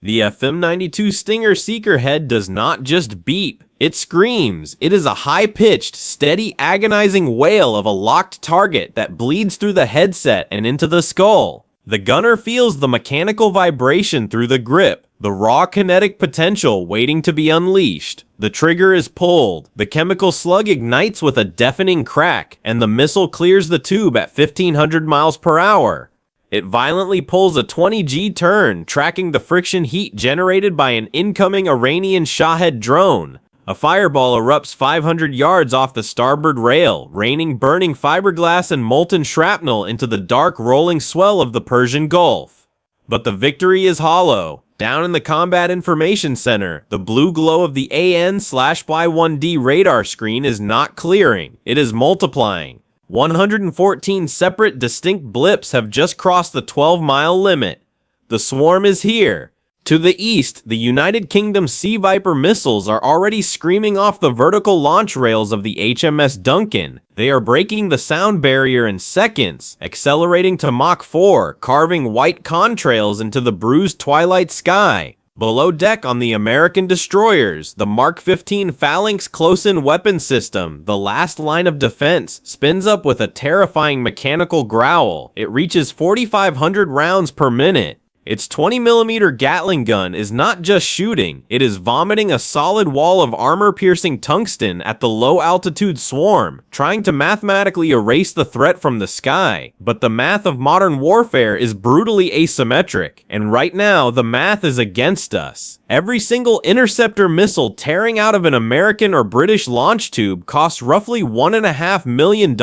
The FM-92 Stinger Seeker head does not just beep, it screams. It is a high-pitched, steady, agonizing wail of a locked target that bleeds through the headset and into the skull. The gunner feels the mechanical vibration through the grip, the raw kinetic potential waiting to be unleashed. The trigger is pulled, the chemical slug ignites with a deafening crack, and the missile clears the tube at 1,500 miles per hour. It violently pulls a 20G turn, tracking the friction heat generated by an incoming Iranian Shahed drone. A fireball erupts 500 yards off the starboard rail, raining burning fiberglass and molten shrapnel into the dark rolling swell of the Persian Gulf. But the victory is hollow. Down in the Combat Information Center, the blue glow of the AN/Y1D radar screen is not clearing, it is multiplying. 114 separate distinct blips have just crossed the 12-mile limit. The swarm is here. To the east, the United Kingdom Sea Viper missiles are already screaming off the vertical launch rails of the HMS Duncan. They are breaking the sound barrier in seconds, accelerating to Mach 4, carving white contrails into the bruised twilight sky. Below deck on the American destroyers, the Mark 15 Phalanx close-in weapon system, the last line of defense, spins up with a terrifying mechanical growl. It reaches 4,500 rounds per minute. Its 20mm Gatling gun is not just shooting, it is vomiting a solid wall of armor-piercing tungsten at the low-altitude swarm, trying to mathematically erase the threat from the sky. But the math of modern warfare is brutally asymmetric, and right now the math is against us. Every single interceptor missile tearing out of an American or British launch tube costs roughly $1.5 million.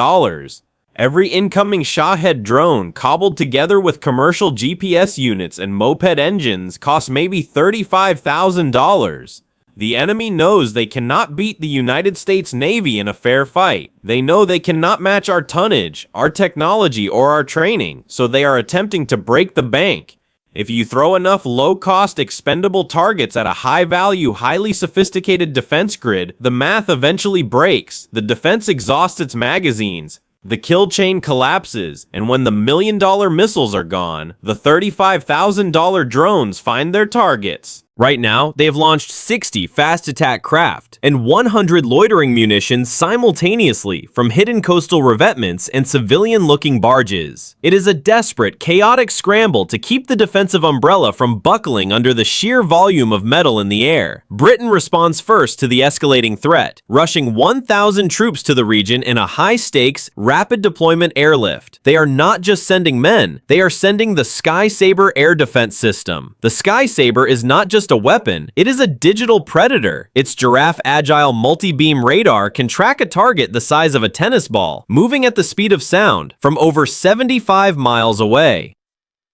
Every incoming Shahed drone, cobbled together with commercial GPS units and moped engines, costs maybe $35,000. The enemy knows they cannot beat the United States Navy in a fair fight. They know they cannot match our tonnage, our technology, or our training, so they are attempting to break the bank. If you throw enough low-cost, expendable targets at a high-value, highly sophisticated defense grid, the math eventually breaks, the defense exhausts its magazines, the kill chain collapses, and when the million-dollar missiles are gone, the $35,000 drones find their targets. Right now, they have launched 60 fast attack craft and 100 loitering munitions simultaneously from hidden coastal revetments and civilian-looking barges. It is a desperate, chaotic scramble to keep the defensive umbrella from buckling under the sheer volume of metal in the air. Britain responds first to the escalating threat, rushing 1,000 troops to the region in a high-stakes, rapid deployment airlift. They are not just sending men, they are sending the Sky Sabre air defense system. The Sky Sabre is not just a weapon, it is a digital predator. Its giraffe agile multi-beam radar can track a target the size of a tennis ball, moving at the speed of sound from over 75 miles away.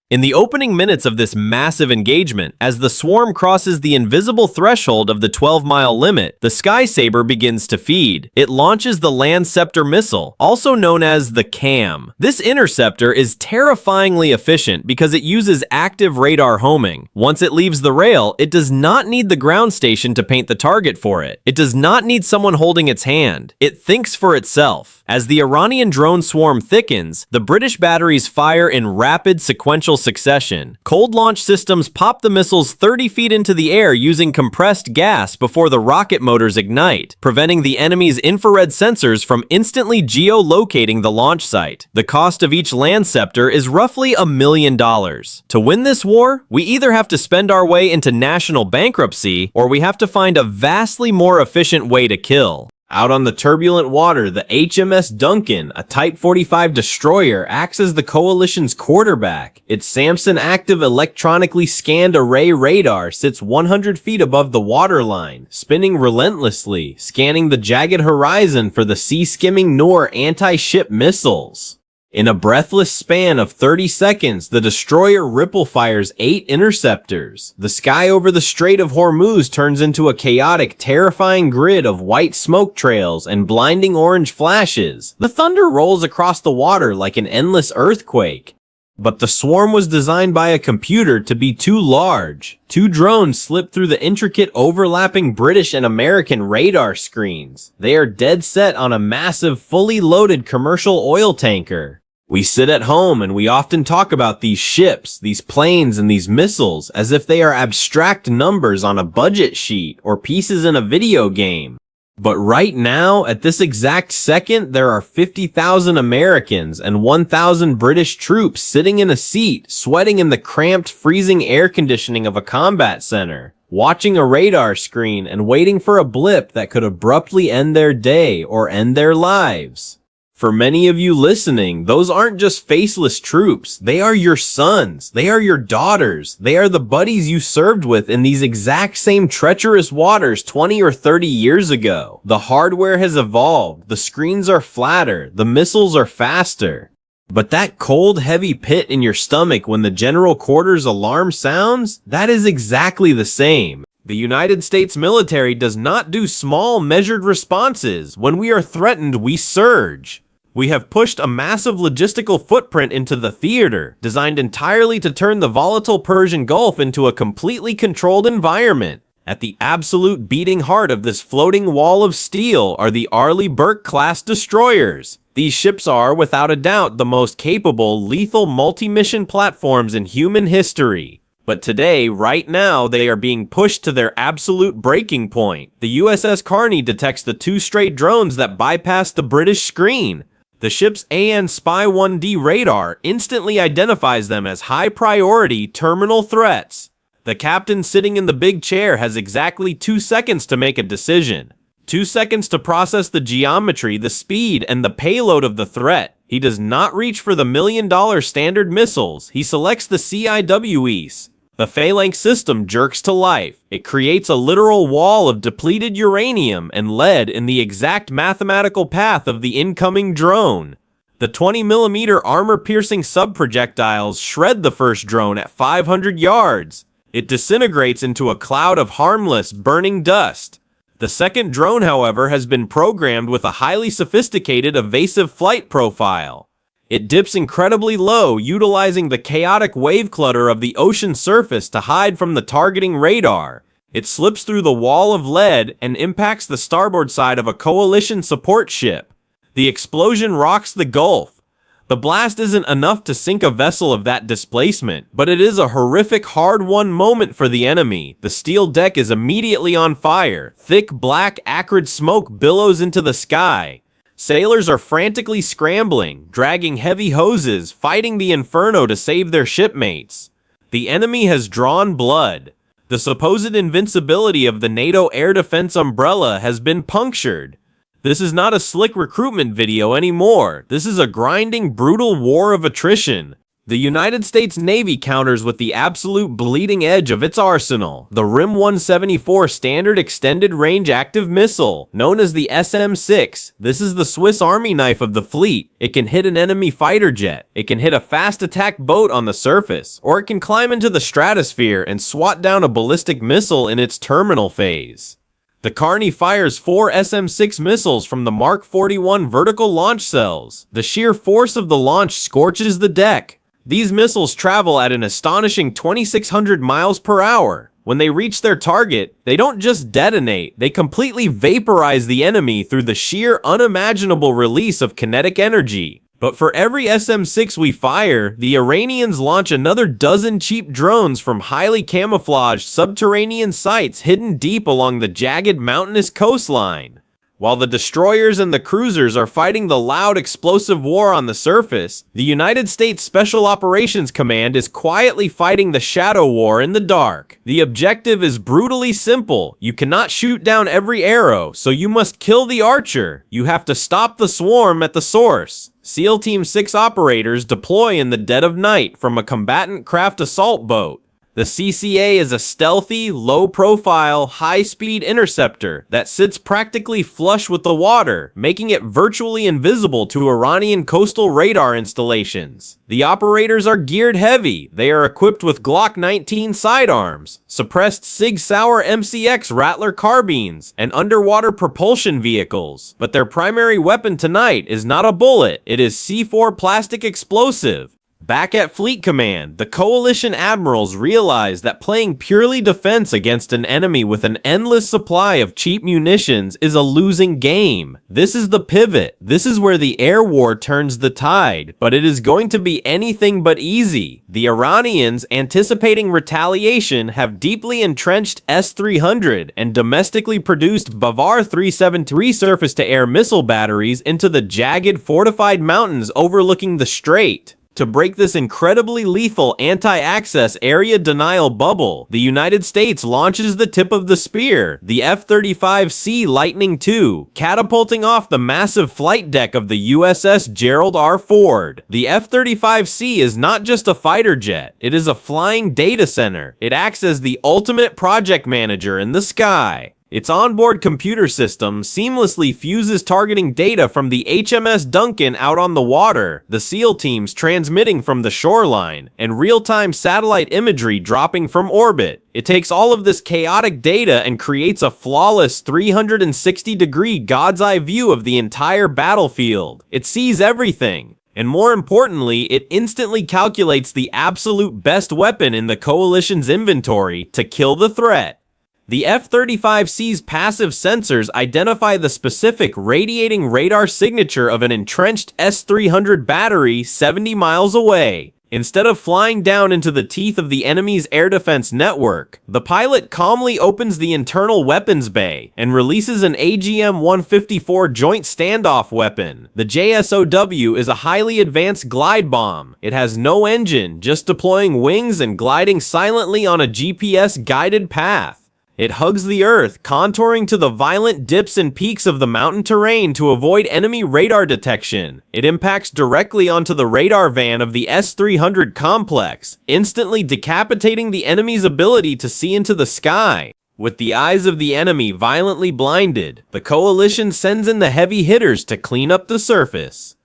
In the opening minutes of this massive engagement, as the swarm crosses the invisible threshold of the 12-mile limit, the Sky Sabre begins to feed. It launches the Land Scepter missile, also known as the CAM. This interceptor is terrifyingly efficient because it uses active radar homing. Once it leaves the rail, it does not need the ground station to paint the target for it. It does not need someone holding its hand. It thinks for itself. As the Iranian drone swarm thickens, the British batteries fire in rapid sequential succession. Cold launch systems pop the missiles 30 feet into the air using compressed gas before the rocket motors ignite, preventing the enemy's infrared sensors from instantly geolocating the launch site. The cost of each Land Scepter is roughly $1 million. To win this war, we either have to spend our way into national bankruptcy, or we have to find a vastly more efficient way to kill. Out on the turbulent water, the HMS Duncan, a Type 45 destroyer, acts as the coalition's quarterback. Its Samson active electronically scanned array radar sits 100 feet above the waterline, spinning relentlessly, scanning the jagged horizon for the sea-skimming Noor anti-ship missiles. In a breathless span of 30 seconds, the destroyer ripple fires 8 interceptors. The sky over the Strait of Hormuz turns into a chaotic, terrifying grid of white smoke trails and blinding orange flashes. The thunder rolls across the water like an endless earthquake. But the swarm was designed by a computer to be too large. 2 drones slip through the intricate overlapping British and American radar screens. They are dead set on a massive, fully loaded commercial oil tanker. We sit at home and we often talk about these ships, these planes, and these missiles as if they are abstract numbers on a budget sheet or pieces in a video game. But right now, at this exact second, there are 50,000 Americans and 1,000 British troops sitting in a seat, sweating in the cramped, freezing air conditioning of a combat center, watching a radar screen and waiting for a blip that could abruptly end their day or end their lives. For many of you listening, those aren't just faceless troops. They are your sons. They are your daughters. They are the buddies you served with in these exact same treacherous waters 20 or 30 years ago. The hardware has evolved. The screens are flatter. The missiles are faster. But that cold, heavy pit in your stomach when the general quarters alarm sounds, that is exactly the same. The United States military does not do small, measured responses. When we are threatened, we surge. We have pushed a massive logistical footprint into the theater, designed entirely to turn the volatile Persian Gulf into a completely controlled environment. At the absolute beating heart of this floating wall of steel are the Arleigh Burke-class destroyers. These ships are, without a doubt, the most capable, lethal multi-mission platforms in human history. But today, right now, they are being pushed to their absolute breaking point. The USS Carney detects the two straight drones that bypass the British screen. The ship's AN Spy-1D radar instantly identifies them as high-priority terminal threats. The captain sitting in the big chair has exactly 2 seconds to make a decision. 2 seconds to process the geometry, the speed, and the payload of the threat. He does not reach for the $1 million standard missiles. He selects the CIWS. The phalanx system jerks to life. It creates a literal wall of depleted uranium and lead in the exact mathematical path of the incoming drone. The 20mm armor-piercing sub-projectiles shred the first drone at 500 yards. It disintegrates into a cloud of harmless, burning dust. The second drone, however, has been programmed with a highly sophisticated evasive flight profile. It dips incredibly low, utilizing the chaotic wave clutter of the ocean surface to hide from the targeting radar. It slips through the wall of lead and impacts the starboard side of a coalition support ship. The explosion rocks the Gulf. The blast isn't enough to sink a vessel of that displacement, but it is a horrific, hard-won moment for the enemy. The steel deck is immediately on fire. Thick, black, acrid smoke billows into the sky. Sailors are frantically scrambling, dragging heavy hoses, fighting the inferno to save their shipmates. The enemy has drawn blood. The supposed invincibility of the NATO air defense umbrella has been punctured. This is not a slick recruitment video anymore. This is a grinding, brutal war of attrition. The United States Navy counters with the absolute bleeding edge of its arsenal, the RIM-174 Standard Extended Range Active Missile, known as the SM-6. This is the Swiss Army knife of the fleet. It can hit an enemy fighter jet, it can hit a fast attack boat on the surface, or it can climb into the stratosphere and swat down a ballistic missile in its terminal phase. The Carney fires 4 SM-6 missiles from the Mark 41 vertical launch cells. The sheer force of the launch scorches the deck. These missiles travel at an astonishing 2,600 miles per hour. When they reach their target, they don't just detonate, they completely vaporize the enemy through the sheer unimaginable release of kinetic energy. But for every SM-6 we fire, the Iranians launch another dozen cheap drones from highly camouflaged subterranean sites hidden deep along the jagged mountainous coastline. While the destroyers and the cruisers are fighting the loud, explosive war on the surface, the United States Special Operations Command is quietly fighting the shadow war in the dark. The objective is brutally simple. You cannot shoot down every arrow, so you must kill the archer. You have to stop the swarm at the source. SEAL Team 6 operators deploy in the dead of night from a combatant craft assault boat. The CCA is a stealthy, low-profile, high-speed interceptor that sits practically flush with the water, making it virtually invisible to Iranian coastal radar installations. The operators are geared heavy. They are equipped with Glock 19 sidearms, suppressed Sig Sauer MCX Rattler carbines, and underwater propulsion vehicles. But their primary weapon tonight is not a bullet, it is C4 plastic explosive. Back at Fleet Command, the coalition admirals realize that playing purely defense against an enemy with an endless supply of cheap munitions is a losing game. This is the pivot. This is where the air war turns the tide, but it is going to be anything but easy. The Iranians, anticipating retaliation, have deeply entrenched S-300 and domestically produced Bavar 373 surface-to-air missile batteries into the jagged, fortified mountains overlooking the strait. To break this incredibly lethal anti-access area denial bubble, the United States launches the tip of the spear, the F-35C Lightning II, catapulting off the massive flight deck of the USS Gerald R. Ford. The F-35C is not just a fighter jet, it is a flying data center. It acts as the ultimate project manager in the sky. Its onboard computer system seamlessly fuses targeting data from the HMS Duncan out on the water, the SEAL teams transmitting from the shoreline, and real-time satellite imagery dropping from orbit. It takes all of this chaotic data and creates a flawless 360-degree God's eye view of the entire battlefield. It sees everything. And more importantly, it instantly calculates the absolute best weapon in the coalition's inventory to kill the threat. The F-35C's passive sensors identify the specific radiating radar signature of an entrenched S-300 battery 70 miles away. Instead of flying down into the teeth of the enemy's air defense network, the pilot calmly opens the internal weapons bay and releases an AGM-154 joint standoff weapon. The JSOW is a highly advanced glide bomb. It has no engine, just deploying wings and gliding silently on a GPS-guided path. It hugs the earth, contouring to the violent dips and peaks of the mountain terrain to avoid enemy radar detection. It impacts directly onto the radar van of the S-300 complex, instantly decapitating the enemy's ability to see into the sky. With the eyes of the enemy violently blinded, the coalition sends in the heavy hitters to clean up the surface.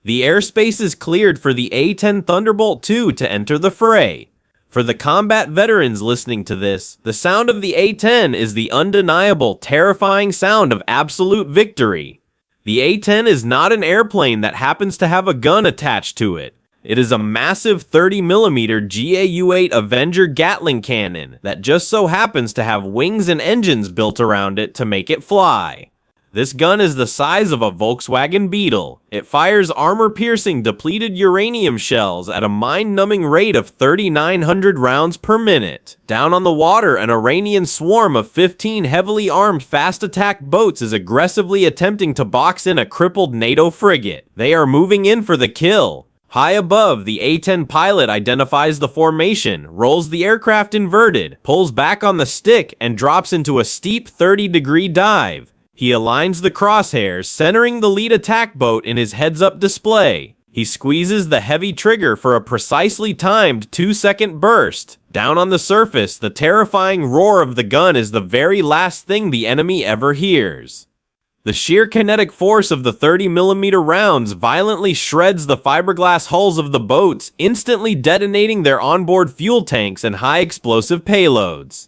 The airspace is cleared for the A-10 Thunderbolt II to enter the fray. For the combat veterans listening to this, the sound of the A-10 is the undeniable, terrifying sound of absolute victory. The A-10 is not an airplane that happens to have a gun attached to it. It is a massive 30mm GAU-8 Avenger Gatling cannon that just so happens to have wings and engines built around it to make it fly. This gun is the size of a Volkswagen Beetle. It fires armor-piercing depleted uranium shells at a mind-numbing rate of 3,900 rounds per minute. Down on the water, an Iranian swarm of 15 heavily armed fast-attack boats is aggressively attempting to box in a crippled NATO frigate. They are moving in for the kill. High above, the A-10 pilot identifies the formation, rolls the aircraft inverted, pulls back on the stick, and drops into a steep 30-degree dive. He aligns the crosshairs, centering the lead attack boat in his heads-up display. He squeezes the heavy trigger for a precisely timed 2-second burst. Down on the surface, the terrifying roar of the gun is the very last thing the enemy ever hears. The sheer kinetic force of the 30mm rounds violently shreds the fiberglass hulls of the boats, instantly detonating their onboard fuel tanks and high-explosive payloads.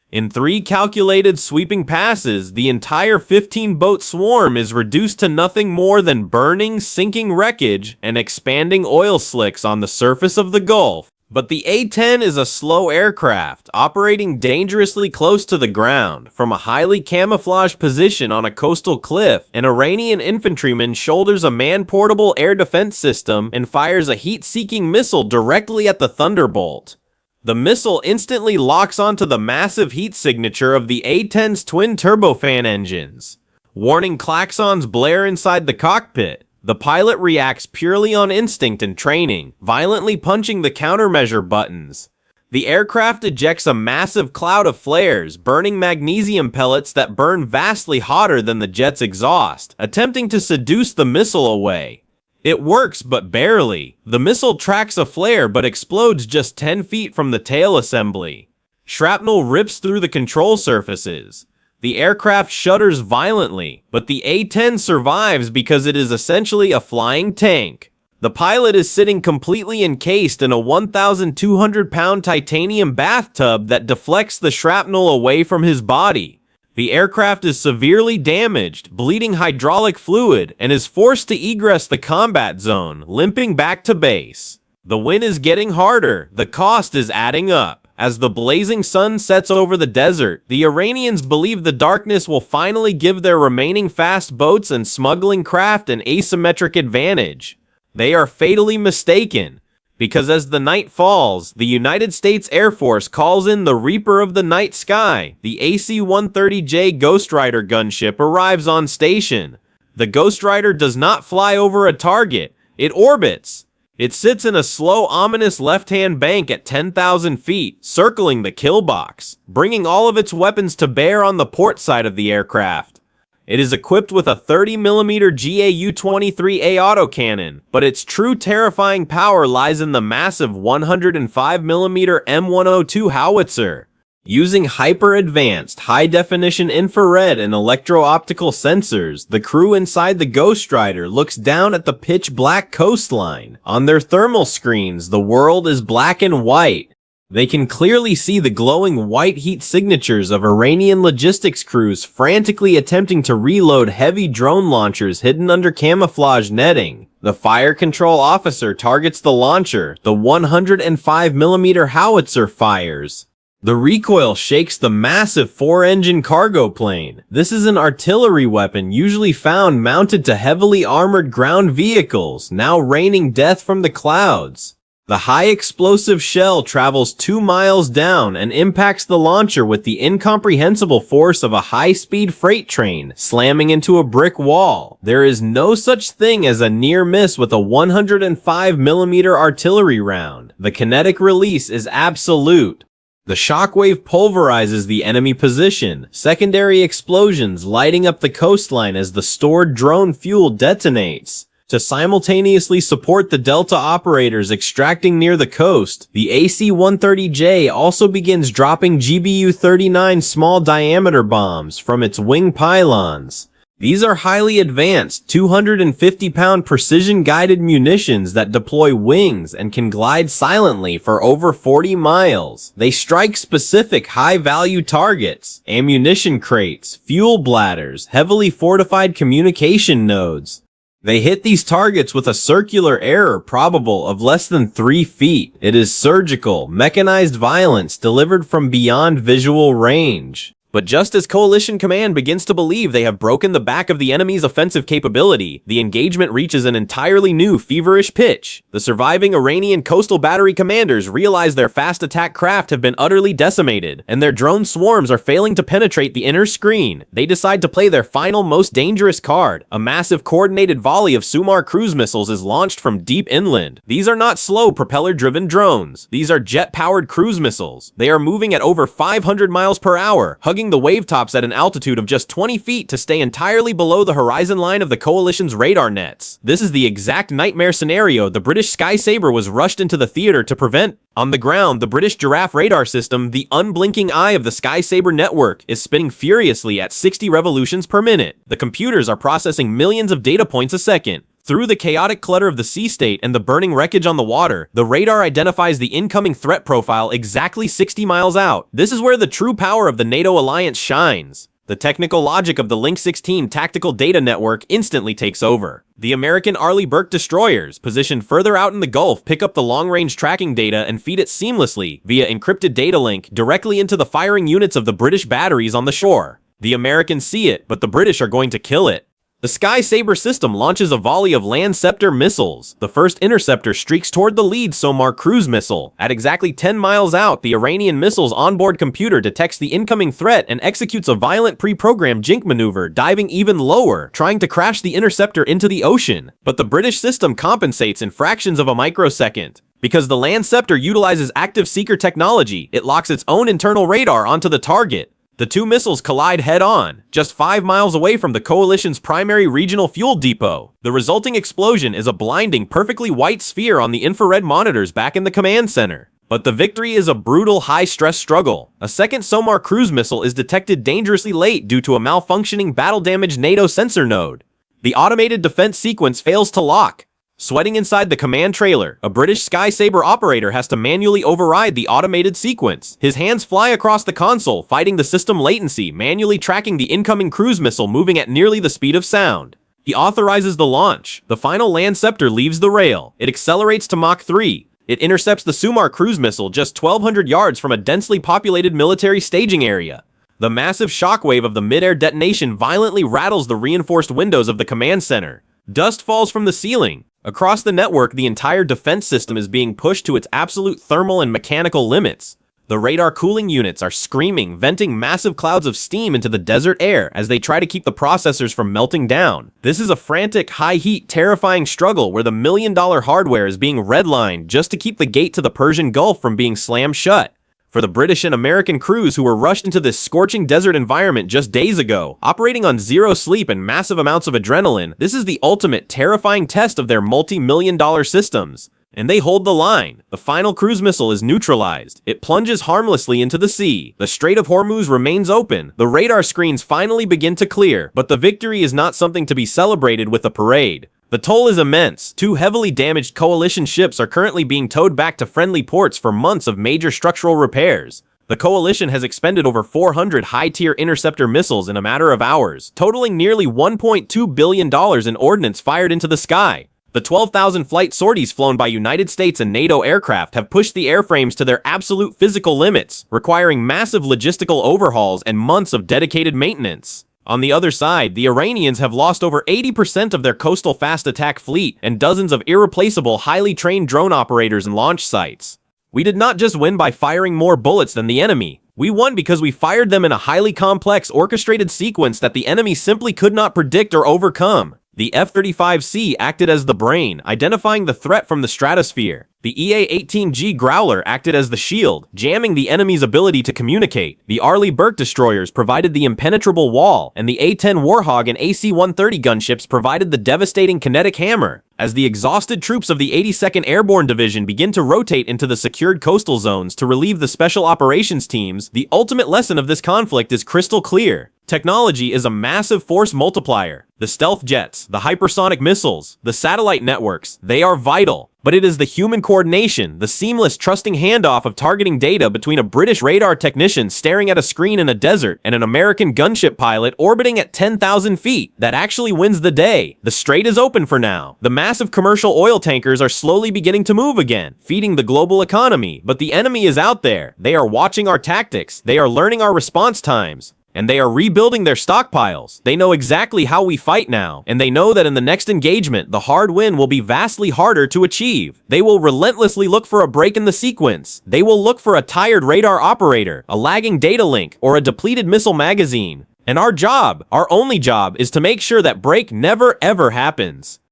In 3 calculated sweeping passes, the entire 15-boat swarm is reduced to nothing more than burning, sinking wreckage and expanding oil slicks on the surface of the Gulf. But the A-10 is a slow aircraft, operating dangerously close to the ground. From a highly camouflaged position on a coastal cliff, an Iranian infantryman shoulders a man-portable air defense system and fires a heat-seeking missile directly at the Thunderbolt. The missile instantly locks onto the massive heat signature of the A-10's twin turbofan engines. Warning klaxons blare inside the cockpit. The pilot reacts purely on instinct and training, violently punching the countermeasure buttons. The aircraft ejects a massive cloud of flares, burning magnesium pellets that burn vastly hotter than the jet's exhaust, attempting to seduce the missile away. It works, but barely. The missile tracks a flare but explodes just 10 feet from the tail assembly. Shrapnel rips through the control surfaces. The aircraft shudders violently, but the A-10 survives because it is essentially a flying tank. The pilot is sitting completely encased in a 1,200-pound titanium bathtub that deflects the shrapnel away from his body. The aircraft is severely damaged, bleeding hydraulic fluid, and is forced to egress the combat zone, limping back to base. The win is getting harder, the cost is adding up. As the blazing sun sets over the desert, the Iranians believe the darkness will finally give their remaining fast boats and smuggling craft an asymmetric advantage. They are fatally mistaken, because as the night falls, the United States Air Force calls in the Reaper of the Night Sky. The AC-130J Ghost Rider gunship arrives on station. The Ghost Rider does not fly over a target, it orbits. It sits in a slow, ominous left-hand bank at 10,000 feet, circling the kill box, bringing all of its weapons to bear on the port side of the aircraft. It is equipped with a 30mm GAU-23A autocannon, but its true terrifying power lies in the massive 105mm M102 howitzer. Using hyper-advanced, high-definition infrared and electro-optical sensors, the crew inside the Ghost Rider looks down at the pitch-black coastline. On their thermal screens, the world is black and white. They can clearly see the glowing white heat signatures of Iranian logistics crews frantically attempting to reload heavy drone launchers hidden under camouflage netting. The fire control officer targets the launcher. The 105mm howitzer fires. The recoil shakes the massive 4-engine cargo plane. This is an artillery weapon usually found mounted to heavily armored ground vehicles, now raining death from the clouds. The high-explosive shell travels 2 miles down and impacts the launcher with the incomprehensible force of a high-speed freight train, slamming into a brick wall. There is no such thing as a near miss with a 105mm artillery round. The kinetic release is absolute. The shockwave pulverizes the enemy position, secondary explosions lighting up the coastline as the stored drone fuel detonates. To simultaneously support the Delta operators extracting near the coast, the AC-130J also begins dropping GBU-39 small diameter bombs from its wing pylons. These are highly advanced, 250-pound precision-guided munitions that deploy wings and can glide silently for over 40 miles. They strike specific high-value targets, ammunition crates, fuel bladders, heavily fortified communication nodes. They hit these targets with a circular error probable of less than 3 feet. It is surgical, mechanized violence delivered from beyond visual range. But just as Coalition Command begins to believe they have broken the back of the enemy's offensive capability, the engagement reaches an entirely new feverish pitch. The surviving Iranian coastal battery commanders realize their fast attack craft have been utterly decimated, and their drone swarms are failing to penetrate the inner screen. They decide to play their final, most dangerous card. A massive coordinated volley of Sumar cruise missiles is launched from deep inland. These are not slow propeller-driven drones. These are jet-powered cruise missiles. They are moving at over 500 miles per hour, hugging the wave tops at an altitude of just 20 feet to stay entirely below the horizon line of the coalition's radar nets. This is the exact nightmare scenario the British Sky Sabre was rushed into the theater to prevent. On the ground, the British Giraffe radar system, the unblinking eye of the Sky Sabre network, is spinning furiously at 60 revolutions per minute. The computers are processing millions of data points a second. Through the chaotic clutter of the sea state and the burning wreckage on the water, the radar identifies the incoming threat profile exactly 60 miles out. This is where the true power of the NATO alliance shines. The technical logic of the Link 16 tactical data network instantly takes over. The American Arleigh Burke destroyers, positioned further out in the Gulf, pick up the long-range tracking data and feed it seamlessly, via encrypted data link, directly into the firing units of the British batteries on the shore. The Americans see it, but the British are going to kill it. The Sky Sabre system launches a volley of Landscepter missiles. The first interceptor streaks toward the lead SOMAR cruise missile. At exactly 10 miles out, the Iranian missile's onboard computer detects the incoming threat and executes a violent pre-programmed jink maneuver, diving even lower, trying to crash the interceptor into the ocean. But the British system compensates in fractions of a microsecond. Because the Landscepter utilizes active seeker technology, it locks its own internal radar onto the target. The two missiles collide head-on, just 5 miles away from the coalition's primary regional fuel depot. The resulting explosion is a blinding, perfectly white sphere on the infrared monitors back in the command center. But the victory is a brutal, high-stress struggle. A second SOMAR cruise missile is detected dangerously late due to a malfunctioning, battle-damaged NATO sensor node. The automated defense sequence fails to lock. Sweating inside the command trailer, a British Sky Sabre operator has to manually override the automated sequence. His hands fly across the console, fighting the system latency, manually tracking the incoming cruise missile moving at nearly the speed of sound. He authorizes the launch. The final Landscepter leaves the rail. It accelerates to Mach 3. It intercepts the Sumar cruise missile just 1,200 yards from a densely populated military staging area. The massive shockwave of the mid-air detonation violently rattles the reinforced windows of the command center. Dust falls from the ceiling. Across the network, the entire defense system is being pushed to its absolute thermal and mechanical limits. The radar cooling units are screaming, venting massive clouds of steam into the desert air as they try to keep the processors from melting down. This is a frantic, high-heat, terrifying struggle where the million-dollar hardware is being redlined just to keep the gate to the Persian Gulf from being slammed shut. For the British and American crews who were rushed into this scorching desert environment just days ago, operating on zero sleep and massive amounts of adrenaline, this is the ultimate terrifying test of their multi-million-dollar systems. And they hold the line. The final cruise missile is neutralized. It plunges harmlessly into the sea. The Strait of Hormuz remains open. The radar screens finally begin to clear, but the victory is not something to be celebrated with a parade. The toll is immense. 2 heavily damaged coalition ships are currently being towed back to friendly ports for months of major structural repairs. The coalition has expended over 400 high-tier interceptor missiles in a matter of hours, totaling nearly $1.2 billion in ordnance fired into the sky. The 12,000 flight sorties flown by United States and NATO aircraft have pushed the airframes to their absolute physical limits, requiring massive logistical overhauls and months of dedicated maintenance. On the other side, the Iranians have lost over 80% of their coastal fast attack fleet and dozens of irreplaceable, highly trained drone operators and launch sites. We did not just win by firing more bullets than the enemy. We won because we fired them in a highly complex, orchestrated sequence that the enemy simply could not predict or overcome. The F-35C acted as the brain, identifying the threat from the stratosphere. The EA-18G Growler acted as the shield, jamming the enemy's ability to communicate. The Arleigh Burke destroyers provided the impenetrable wall, and the A-10 Warhog and AC-130 gunships provided the devastating kinetic hammer. As the exhausted troops of the 82nd Airborne Division begin to rotate into the secured coastal zones to relieve the special operations teams, the ultimate lesson of this conflict is crystal clear. Technology is a massive force multiplier. The stealth jets, the hypersonic missiles, the satellite networks, they are vital. But it is the human coordination, the seamless, trusting handoff of targeting data between a British radar technician staring at a screen in a desert and an American gunship pilot orbiting at 10,000 feet that actually wins the day. The strait is open for now. The massive commercial oil tankers are slowly beginning to move again, feeding the global economy. But the enemy is out there. They are watching our tactics. They are learning our response times. And they are rebuilding their stockpiles. They know exactly how we fight now, and they know that in the next engagement, the hard win will be vastly harder to achieve. They will relentlessly look for a break in the sequence. They will look for a tired radar operator, a lagging data link, or a depleted missile magazine. And our job, our only job, is to make sure that break never ever happens.